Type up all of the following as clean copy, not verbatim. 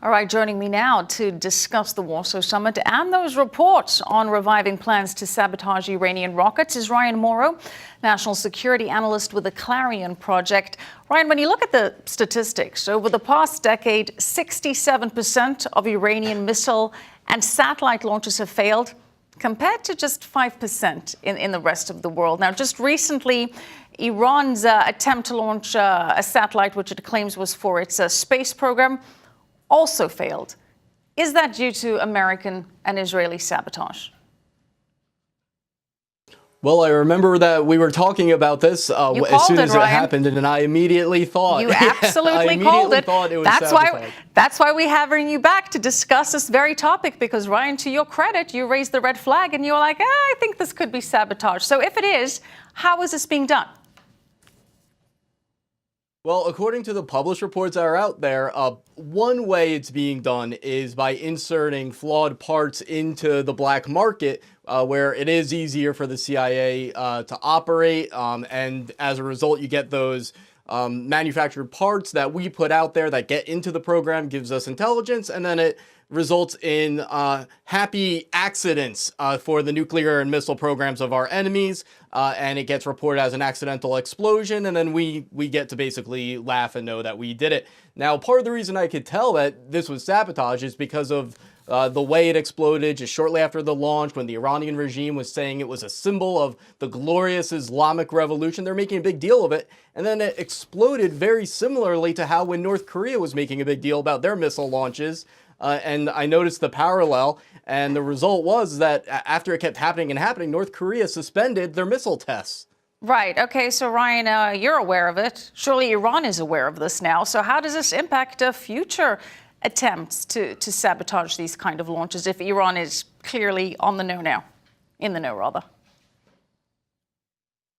All right, joining me now to discuss the Warsaw Summit and those reports on reviving plans to sabotage Iranian rockets is Ryan Mauro, national security analyst with the Clarion Project. Ryan, when you look at the statistics, over the past decade, 67% of Iranian missile and satellite launches have failed, compared to just 5% in the rest of the world. Now, just recently, Iran's attempt to launch a satellite, which it claims was for its space program, also failed. Is that due to American and Israeli sabotage? Well, I remember that we were talking about this as soon as it happened, and I immediately thought. You absolutely called it. That's why we having you back to discuss this very topic, because, Ryan, to your credit, you raised the red flag and you were like, I think this could be sabotage. So if it is, how is this being done? Well, according to the published reports that are out there, one way it's being done is by inserting flawed parts into the black market, where it is easier for the CIA to operate, and as a result, you get those manufactured parts that we put out there that get into the program, gives us intelligence, and then it results in happy accidents for the nuclear and missile programs of our enemies, and it gets reported as an accidental explosion, and then we get to basically laugh and know that we did it. Now, part of the reason I could tell that this was sabotage is because of the way it exploded just shortly after the launch, when the Iranian regime was saying it was a symbol of the glorious Islamic revolution. They're making a big deal of it, and then it exploded very similarly to how when North Korea was making a big deal about their missile launches. And I noticed the parallel, and the result was that after it kept happening and happening, North Korea suspended their missile tests. Right. Okay. So, Ryan, you're aware of it. Surely Iran is aware of this now. So how does this impact future attempts to sabotage these kind of launches if Iran is clearly on the know now, in the know, rather?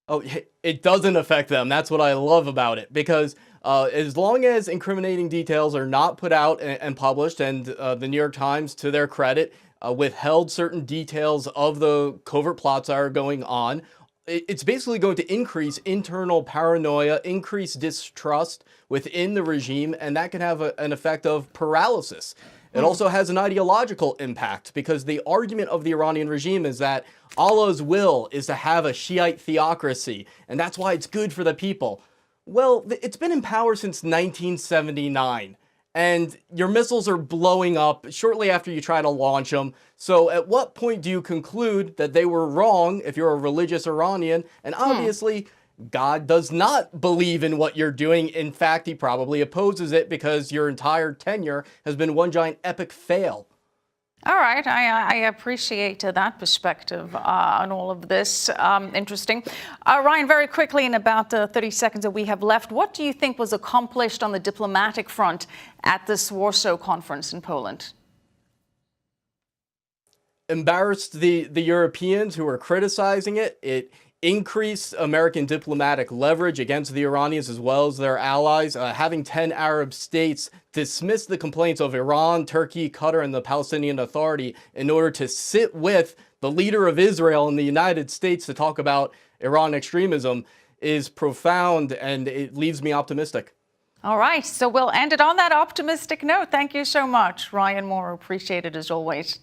Oh, it doesn't affect them. That's what I love about it, because as long as incriminating details are not put out and published, and the New York Times, to their credit, withheld certain details of the covert plots that are going on, it's basically going to increase internal paranoia, increase distrust within the regime, and that can have an effect of paralysis. It also has an ideological impact, because the argument of the Iranian regime is that Allah's will is to have a Shiite theocracy, and that's why it's good for the people. Well, it's been in power since 1979, and your missiles are blowing up shortly after you try to launch them. So at what point do you conclude that they were wrong if you're a religious Iranian? And obviously, God does not believe in what you're doing. In fact, he probably opposes it, because your entire tenure has been one giant epic fail. All right. I appreciate that perspective on all of this. Interesting. Ryan, very quickly, in about the 30 seconds that we have left, what do you think was accomplished on the diplomatic front at this Warsaw conference in Poland? Embarrassed the Europeans who are criticizing it. It increased American diplomatic leverage against the Iranians as well as their allies. Having 10 Arab states dismiss the complaints of Iran, Turkey, Qatar, and the Palestinian Authority in order to sit with the leader of Israel in the United States to talk about Iran extremism is profound, and it leaves me optimistic. All right, so we'll end it on that optimistic note. Thank you so much, Ryan Mauro. Appreciate it as always.